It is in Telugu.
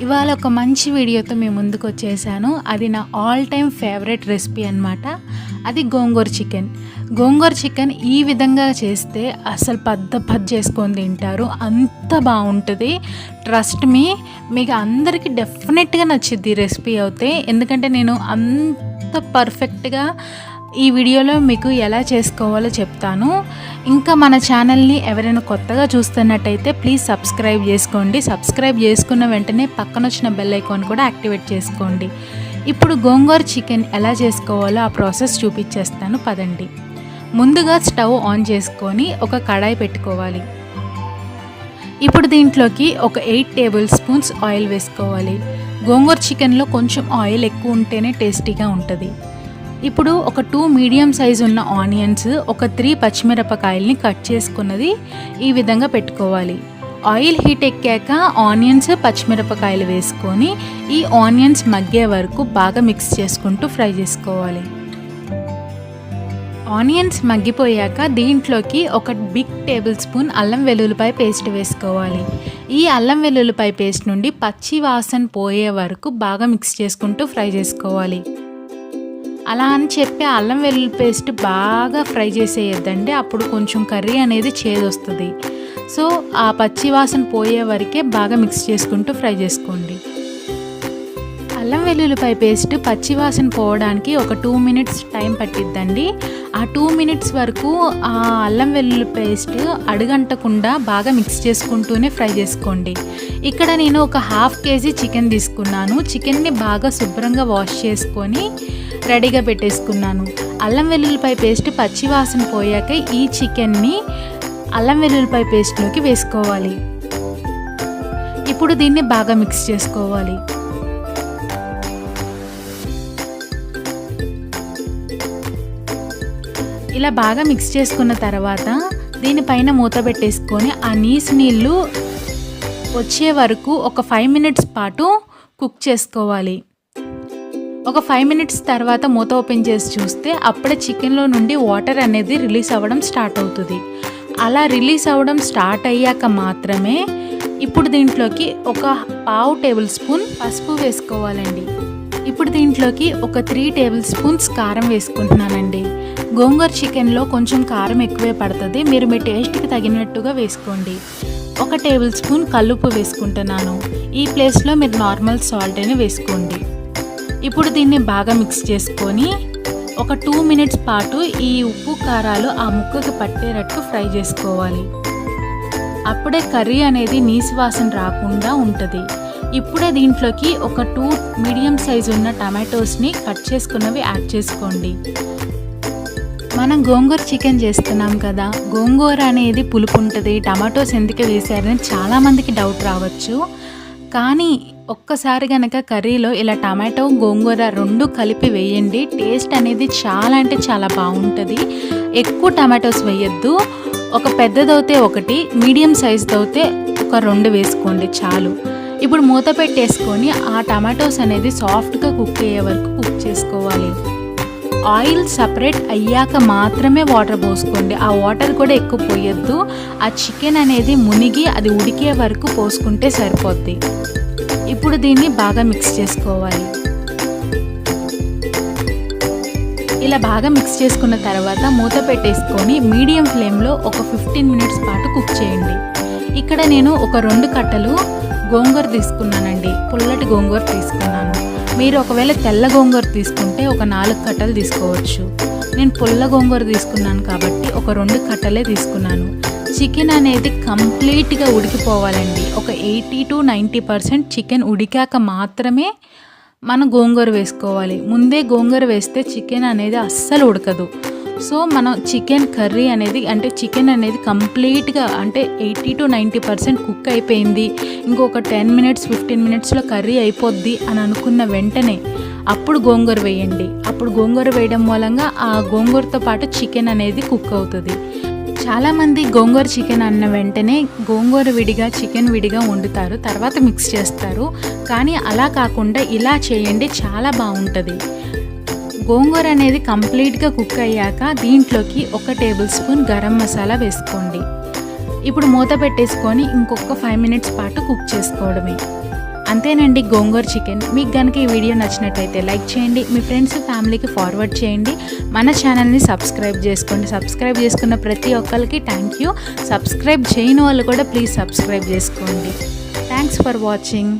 ఇవాళ ఒక మంచి వీడియోతో మీ ముందుకు వచ్చేసాను. అది నా ఆల్ టైమ్ ఫేవరెట్ రెసిపీ అన్నమాట. అది గోంగూర చికెన్. గోంగూర చికెన్ ఈ విధంగా చేస్తే అసలు పద్ద చేసుకొని తింటారు, అంత బాగుంటుంది. ట్రస్ట్ మీ, మీకు అందరికీ డెఫినెట్గా నచ్చుద్ది ఈ రెసిపీ అయితే. ఎందుకంటే నేను అంత పర్ఫెక్ట్గా ఈ వీడియోలో మీకు ఎలా చేసుకోవాలో చెప్తాను. ఇంకా మన ఛానల్ని ఎవరైనా కొత్తగా చూస్తున్నట్టయితే ప్లీజ్ సబ్స్క్రైబ్ చేసుకోండి. సబ్స్క్రైబ్ చేసుకున్న వెంటనే పక్కన వచ్చిన బెల్ ఐకాన్ కూడా యాక్టివేట్ చేసుకోండి. ఇప్పుడు గోంగూర చికెన్ ఎలా చేసుకోవాలో ఆ ప్రాసెస్ చూపించేస్తాను, పదండి. ముందుగా స్టవ్ ఆన్ చేసుకొని ఒక కడాయి పెట్టుకోవాలి. ఇప్పుడు దీంట్లోకి ఒక 8 టేబుల్ స్పూన్స్ ఆయిల్ వేసుకోవాలి. గోంగూర చికెన్లో కొంచెం ఆయిల్ ఎక్కువ ఉంటేనే టేస్టీగా ఉంటుంది. ఇప్పుడు ఒక 2 మీడియం సైజు ఉన్న ఆనియన్స్, ఒక 3 పచ్చిమిరపకాయల్ని కట్ చేసుకున్నది ఈ విధంగా పెట్టుకోవాలి. ఆయిల్ హీట్ ఎక్కాక ఆనియన్స్, పచ్చిమిరపకాయలు వేసుకొని ఈ ఆనియన్స్ మగ్గే వరకు బాగా మిక్స్ చేసుకుంటూ ఫ్రై చేసుకోవాలి. ఆనియన్స్ మగ్గిపోయాక దీంట్లోకి ఒక బిగ్ టేబుల్ స్పూన్ అల్లం వెల్లుల్లిపాయ పేస్ట్ వేసుకోవాలి. ఈ అల్లం వెల్లుల్లిపాయ పేస్ట్ నుండి పచ్చి వాసన పోయే వరకు బాగా మిక్స్ చేసుకుంటూ ఫ్రై చేసుకోవాలి. అలా అని చెప్పి అల్లం వెల్లుల్లి పేస్ట్ బాగా ఫ్రై చేసేయద్దండి, అప్పుడు కొంచెం కర్రీ అనేది చేదొస్తుంది. సో ఆ పచ్చి వాసన పోయే వరకే బాగా మిక్స్ చేసుకుంటూ ఫ్రై చేసుకోండి. అల్లం వెల్లుల్లిపాయ పేస్ట్ పచ్చి వాసన పోవడానికి ఒక 2 మినిట్స్ టైం పట్టిద్దండి. ఆ 2 మినిట్స్ వరకు ఆ అల్లం వెల్లుల్లి పేస్ట్ అడుగంటకుండా బాగా మిక్స్ చేసుకుంటూనే ఫ్రై చేసుకోండి. ఇక్కడ నేను ఒక 1/2 కేజీ చికెన్ తీసుకున్నాను. చికెన్ని బాగా శుభ్రంగా వాష్ చేసుకొని రెడీగా పెట్టేసుకున్నాను. అల్లం వెల్లుల్లిపాయ పేస్ట్ పచ్చి వాసన పోయాక ఈ చికెన్ని అల్లం వెల్లుల్లిపాయ పేస్ట్లోకి వేసుకోవాలి. ఇప్పుడు దీన్ని బాగా మిక్స్ చేసుకోవాలి. ఇలా బాగా మిక్స్ చేసుకున్న తర్వాత దీనిపైన మూత పెట్టేసుకొని ఆ నీళ్ళు వచ్చే వరకు ఒక 5 మినిట్స్ పాటు కుక్ చేసుకోవాలి. ఒక 5 మినిట్స్ తర్వాత మూత ఓపెన్ చేసి చూస్తే అప్పుడే చికెన్లో నుండి వాటర్ అనేది రిలీజ్ అవ్వడం స్టార్ట్ అవుతుంది. అలా రిలీజ్ అవ్వడం స్టార్ట్ అయ్యాక మాత్రమే ఇప్పుడు దీంట్లోకి ఒక 1/2 టేబుల్ స్పూన్ పసుపు వేసుకోవాలండి. ఇప్పుడు దీంట్లోకి ఒక 3 టేబుల్ స్పూన్స్ కారం వేసుకుంటున్నానండి. గోంగూర చికెన్లో కొంచెం కారం ఎక్కువే పడుతుంది, మీరు మీ టేస్ట్కి తగినట్టుగా వేసుకోండి. ఒక టేబుల్ స్పూన్ కల్లుప్పు వేసుకుంటున్నాను. ఈ ప్లేస్లో మీరు నార్మల్ సాల్ట్ అని వేసుకోండి. ఇప్పుడు దీన్ని బాగా మిక్స్ చేసుకొని ఒక 2 మినిట్స్ పాటు ఈ ఉప్పు కారాలు ఆ ముక్కకి పట్టేటట్టు ఫ్రై చేసుకోవాలి. అప్పుడే కర్రీ అనేది నీసు వాసన రాకుండా ఉంటుంది. ఇప్పుడే దీంట్లోకి ఒక 2 మీడియం సైజు ఉన్న టమాటోస్ని కట్ చేసుకున్నవి యాడ్ చేసుకోండి. మనం గోంగూర చికెన్ చేస్తున్నాం కదా, గోంగూర అనేది పులుపు ఉంటుంది, టమాటోస్ ఎందుకు వేసారని చాలామందికి డౌట్ రావచ్చు. కానీ ఒక్కసారి కనుక కర్రీలో ఇలా టమాటో గోంగూర 2 కలిపి వేయండి, టేస్ట్ అనేది చాలా అంటే చాలా బాగుంటుంది. ఎక్కువ టమాటోస్ వేయద్దు, ఒక పెద్దదవుతే 1, మీడియం సైజుతో అయితే ఒక 2 వేసుకోండి చాలు. ఇప్పుడు మూత పెట్టేసుకొని ఆ టమాటోస్ అనేది సాఫ్ట్గా కుక్ అయ్యే వరకు కుక్ చేసుకోవాలి. ఆయిల్ సపరేట్ అయ్యాక మాత్రమే వాటర్ పోసుకోండి. ఆ వాటర్ కూడా ఎక్కువ పోయొద్దు, ఆ చికెన్ అనేది మునిగి అది ఉడికే వరకు పోసుకుంటే సరిపోద్ది. ఇప్పుడు దీన్ని బాగా మిక్స్ చేసుకోవాలి. ఇలా బాగా మిక్స్ చేసుకున్న తర్వాత మూత పెట్టేసుకొని మీడియం ఫ్లేమ్లో ఒక 15 మినిట్స్ పాటు కుక్ చేయండి. ఇక్కడ నేను ఒక 2 కట్టలు గోంగూర తీసుకున్నానండి, పుల్లటి గోంగూర తీసుకున్నాను. మీరు ఒకవేళ తెల్ల గోంగూర తీసుకుంటే ఒక 4 కట్టలు తీసుకోవచ్చు. నేను పుల్ల గోంగూర తీసుకున్నాను కాబట్టి ఒక 2 కట్టలే తీసుకున్నాను. చికెన్ అనేది కంప్లీట్గా ఉడికిపోవాలండి. ఒక 80 to 90% చికెన్ ఉడికాక మాత్రమే మనం గోంగూర వేసుకోవాలి. ముందే గోంగూర వేస్తే చికెన్ అనేది అస్సలు ఉడకదు. సో మనం చికెన్ కర్రీ అనేది అంటే చికెన్ అనేది కంప్లీట్గా అంటే 80 to 90% కుక్ అయిపోయింది, ఇంకొక 10 మినిట్స్ 15 మినిట్స్లో కర్రీ అయిపోద్ది అని అనుకున్న వెంటనే అప్పుడు గోంగూర వేయండి. అప్పుడు గోంగూర వేయడం మూలంగా ఆ గోంగూరతో పాటు చికెన్ అనేది కుక్ అవుతుంది. చాలామంది గోంగూర చికెన్ అన్న వెంటనే గోంగూర విడిగా చికెన్ విడిగా వండుతారు, తర్వాత మిక్స్ చేస్తారు. కానీ అలా కాకుండా ఇలా చేయండి, చాలా బాగుంటుంది. గోంగూర అనేది కంప్లీట్గా కుక్ అయ్యాక దీంట్లోకి ఒక టేబుల్ స్పూన్ గరం మసాలా వేసుకోండి. ఇప్పుడు మూత పెట్టేసుకొని ఇంకొక 5 మినిట్స్ పాటు కుక్ చేసుకోవడమే. అంతేనండి గోంగూర చికెన్. మీకు కనుక ఈ వీడియో నచ్చినట్టయితే లైక్ చేయండి, మీ ఫ్రెండ్స్ ఫ్యామిలీకి ఫార్వర్డ్ చేయండి, మన ఛానల్ని సబ్స్క్రైబ్ చేసుకోండి. సబ్స్క్రైబ్ చేసుకున్న ప్రతి ఒక్కరికి థ్యాంక్ యూ. సబ్స్క్రైబ్ చేయని వాళ్ళు కూడా ప్లీజ్ సబ్స్క్రైబ్ చేసుకోండి. Thanks for watching.